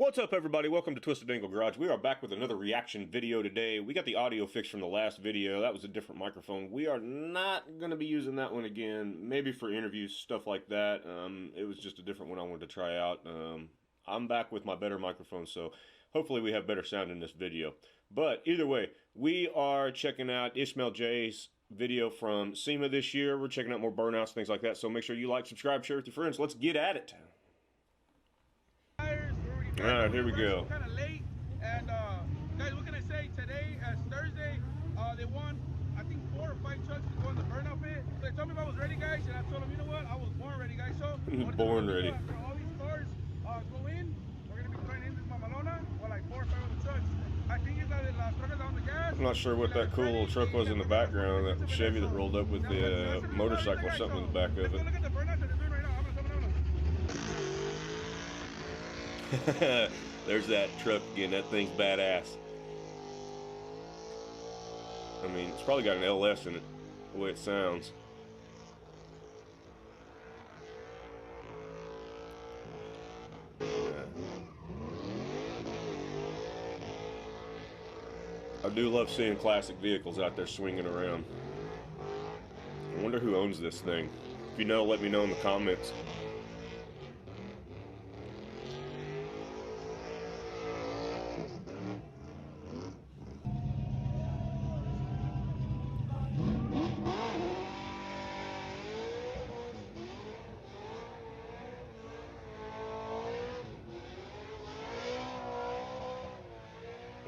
What's up, everybody? Welcome to Twisted Angle Garage. We are back with another reaction video today. We got the audio fixed from the last video. That was a different microphone. We are not going to be using that one again. Maybe for interviews, stuff like that. It was just a different one I wanted to try out. I'm back with my better microphone, so hopefully we have better sound in this video. But either way, we are checking out Ishmael J's video from Sema this year. We're checking out more Burnouts, things like that. So make sure you like, subscribe, share with your friends. Let's get at it. All right, here we go. Kind of late, and guys, what can I say? Today, as Thursday, they won, I think 4 or 5 trucks to go in the burnout pit. So they told me if I was ready, guys, and I told them, you know what, I was born ready, guys. So born ready. After all these cars go in, we're gonna be throwing in this mamalona, or like 4 or 5 of the trucks. I think it's that las trucas on the gas. I'm not sure what that cool little truck was in the background. That Chevy that rolled up with the motorcycle or something in the back of it. Look at the burnouts that they're doing right now. I'm gonna There's that truck again. That thing's badass. I mean, it's probably got an LS in it, the way it sounds. Yeah. I do love seeing classic vehicles out there swinging around. I wonder who owns this thing. If you know, let me know in the comments.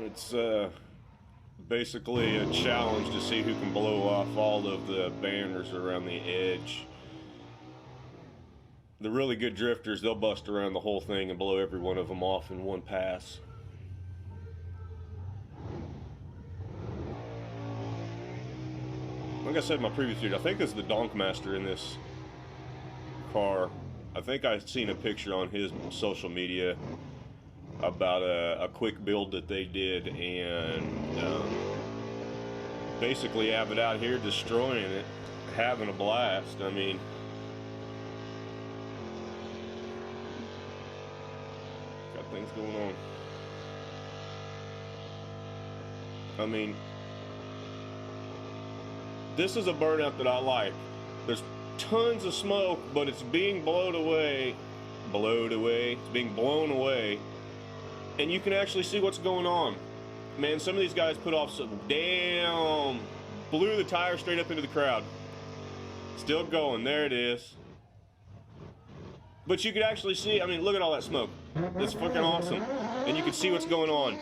It's basically a challenge to see who can blow off all of the banners around the edge. The really good drifters, they'll bust around the whole thing and blow every one of them off in one pass. Like I said in my previous video, I think it's the Donkmaster in this car. I think I've seen a picture on his social media about a quick build that they did, and basically have it out here destroying it, having a blast. I mean, got things going on. I mean, this is a burnout that I like. There's tons of smoke, but it's being blown away. It's being blown away. And you can actually see what's going on. Man, some of these guys put off some damn, blew the tire straight up into the crowd. Still going, there it is. But you could actually see, I mean, look at all that smoke. It's fucking awesome. And you can see what's going on.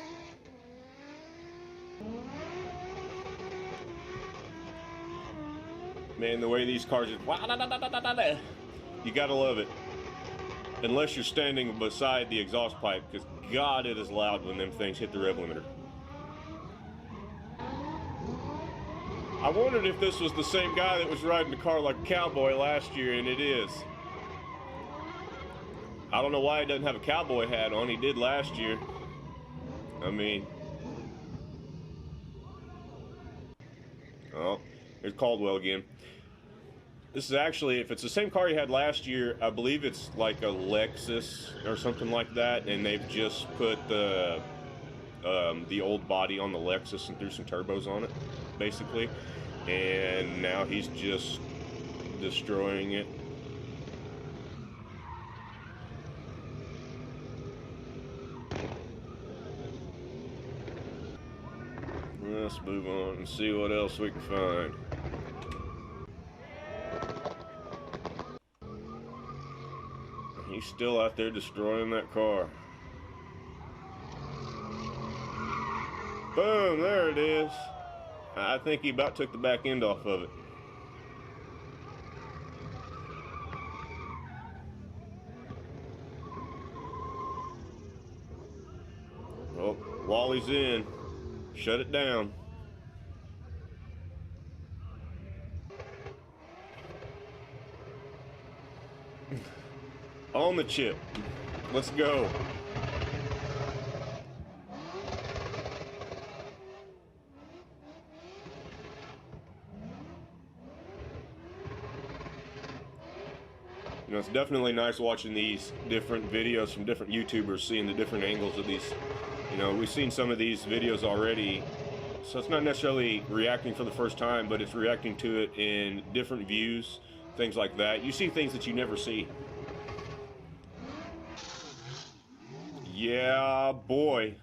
Man, the way these cars just, you gotta love it. Unless you're standing beside the exhaust pipe, because God, it is loud when them things hit the rev limiter. I wondered if this was the same guy that was riding the car like a cowboy last year, and it is. I don't know why he doesn't have a cowboy hat on. He did last year. I mean. Oh, here's Caldwell again. This is actually, if it's the same car you had last year, I believe it's like a Lexus or something like that, and they've just put the old body on the Lexus and threw some turbos on it, basically. And now he's just destroying it. Let's move on and see what else we can find. He's still out there destroying that car. Boom, there it is. I think he about took the back end off of it. Oh, Wally's in. Shut it down. On the chip. Let's go. You know, it's definitely nice watching these different videos from different YouTubers, seeing the different angles of these. You know, we've seen some of these videos already, so it's not necessarily reacting for the first time, but it's reacting to it in different views, things like that. You see things that you never see. Yeah, boy.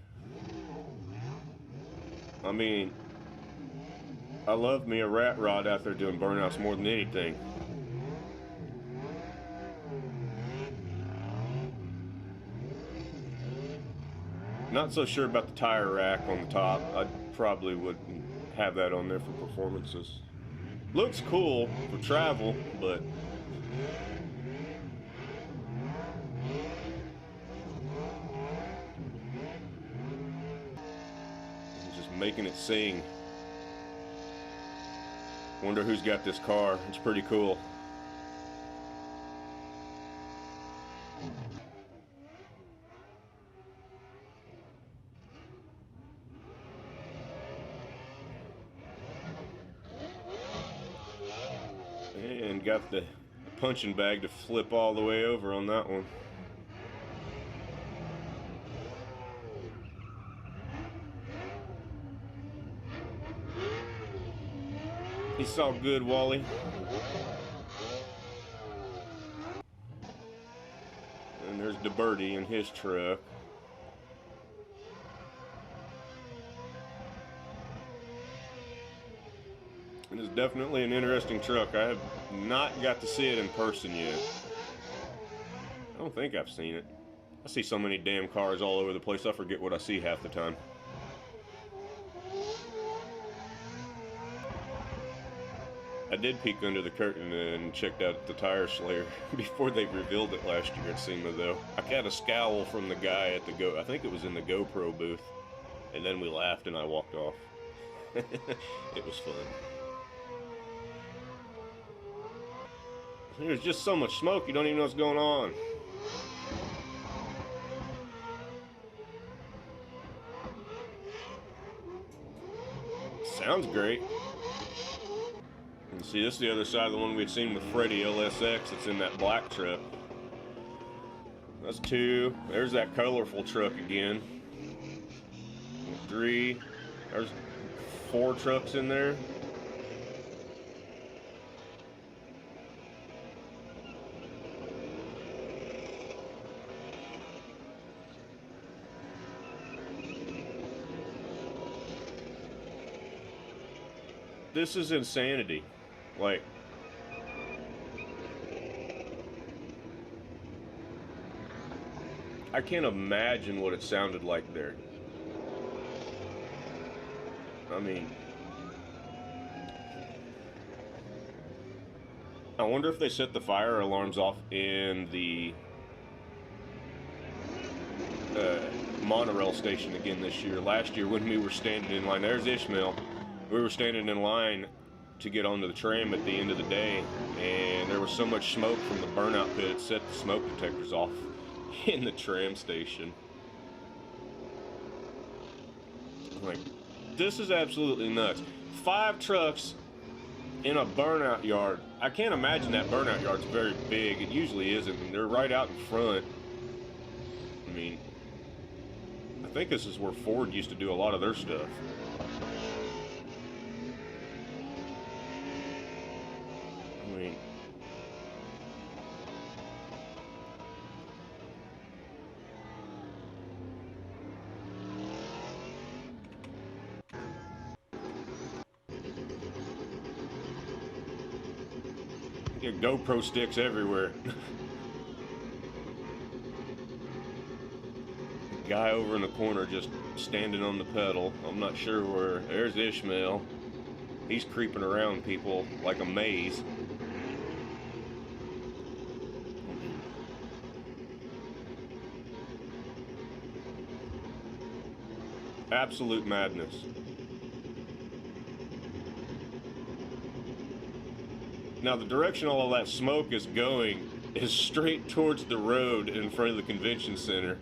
I mean, I love me a rat rod out there doing burnouts more than anything. Not so sure about the tire rack on the top. I probably wouldn't have that on there for performances. Looks cool for travel, but just making it sing. Wonder who's got this car. It's pretty cool. And got the punching bag to flip all the way over on that one. He's all good, Wally. And there's DeBerty in his truck. It is definitely an interesting truck. I have not got to see it in person yet. I don't think I've seen it. I see so many damn cars all over the place, I forget what I see half the time. I did peek under the curtain and checked out the tire slayer before they revealed it last year at Sema, though. I got a scowl from the guy at the I think it was in the GoPro booth, and then we laughed and I walked off. It was fun. There's just so much smoke, you don't even know what's going on. Sounds great. And see, this is the other side of the one we had seen with Freddie LSX that's in that black truck. That's 2. There's that colorful truck again. 3. There's 4 trucks in there. This is insanity. Like, I can't imagine what it sounded like there. I mean, I wonder if they set the fire alarms off in the monorail station again this year. Last year when we were standing in line, there's Ishmael. We were standing in line to get onto the tram at the end of the day, and there was so much smoke from the burnout pit, it set the smoke detectors off in the tram station. Like, this is absolutely nuts. 5 trucks in a burnout yard. I can't imagine that burnout yard's very big. It usually isn't, and they're right out in front. I mean, I think this is where Ford used to do a lot of their stuff. I mean, you get GoPro sticks everywhere. Guy over in the corner just standing on the pedal. I'm not sure where. There's Ishmael. He's creeping around people like a maze. Absolute madness. Now the direction all of that smoke is going is straight towards the road in front of the convention center.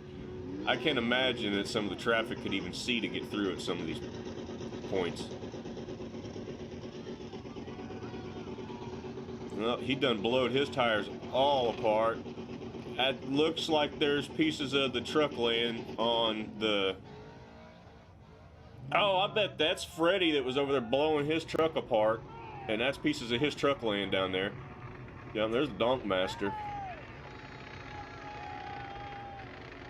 I can't imagine that some of the traffic could even see to get through at some of these points. Well, he done blowed his tires all apart. It looks like there's pieces of the truck laying on the... Oh, I bet that's Freddie that was over there blowing his truck apart. And that's pieces of his truck laying down there. Yeah, there's the Donk Master.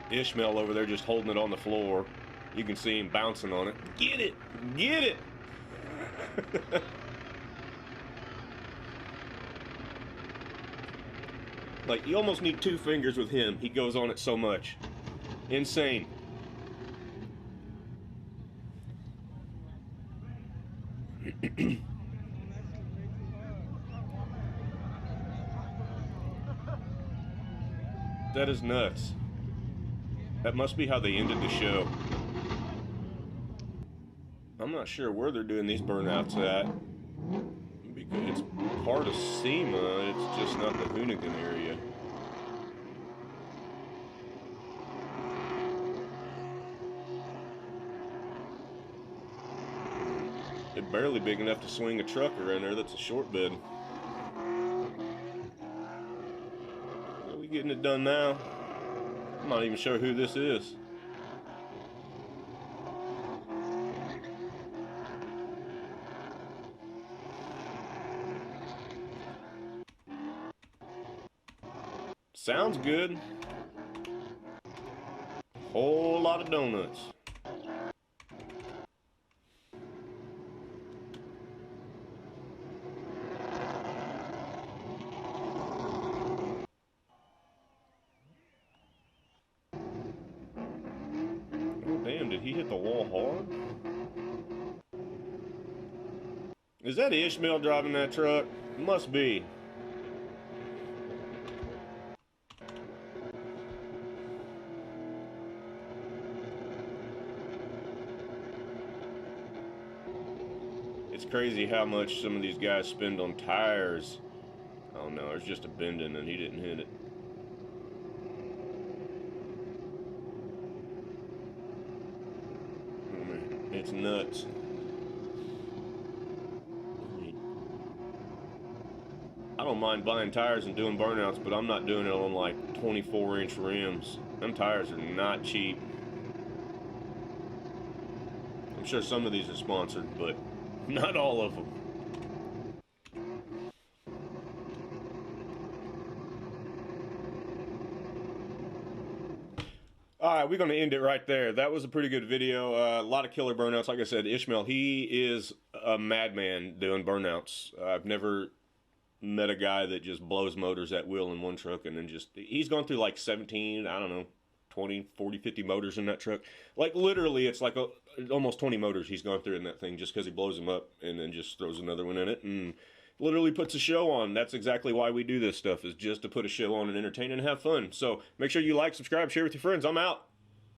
Ishmael over there just holding it on the floor. You can see him bouncing on it. Get it! Get it! Like, you almost need 2 fingers with him. He goes on it so much. Insane. That is nuts. That must be how they ended the show. I'm not sure where they're doing these burnouts at. Because it's part of Sema, it's just not the Hoonigan area. It's barely big enough to swing a truck around there that's a short bed. Are we getting it done now? I'm not even sure who this is. Sounds good. Whole lot of donuts. Oh damn, did he hit the wall hard? Is that Ishmael driving that truck? Must be. It's crazy how much some of these guys spend on tires. Oh no, there's just a bending and he didn't hit it. It's nuts. I don't mind buying tires and doing burnouts, but I'm not doing it on like 24-inch rims. Them tires are not cheap. I'm sure some of these are sponsored, but not all of them. Alright, we're going to end it right there. That was a pretty good video. A lot of killer burnouts. Like I said, Ishmael, he is a madman doing burnouts. I've never met a guy that just blows motors at will in one truck and then just... He's gone through like 17, I don't know, 20, 40, 50 motors in that truck. Like literally, it's like almost 20 motors he's gone through in that thing just because he blows them up and then just throws another one in it and literally puts a show on. That's exactly why we do this stuff, is just to put a show on and entertain and have fun. So make sure you like, subscribe, share with your friends. I'm out.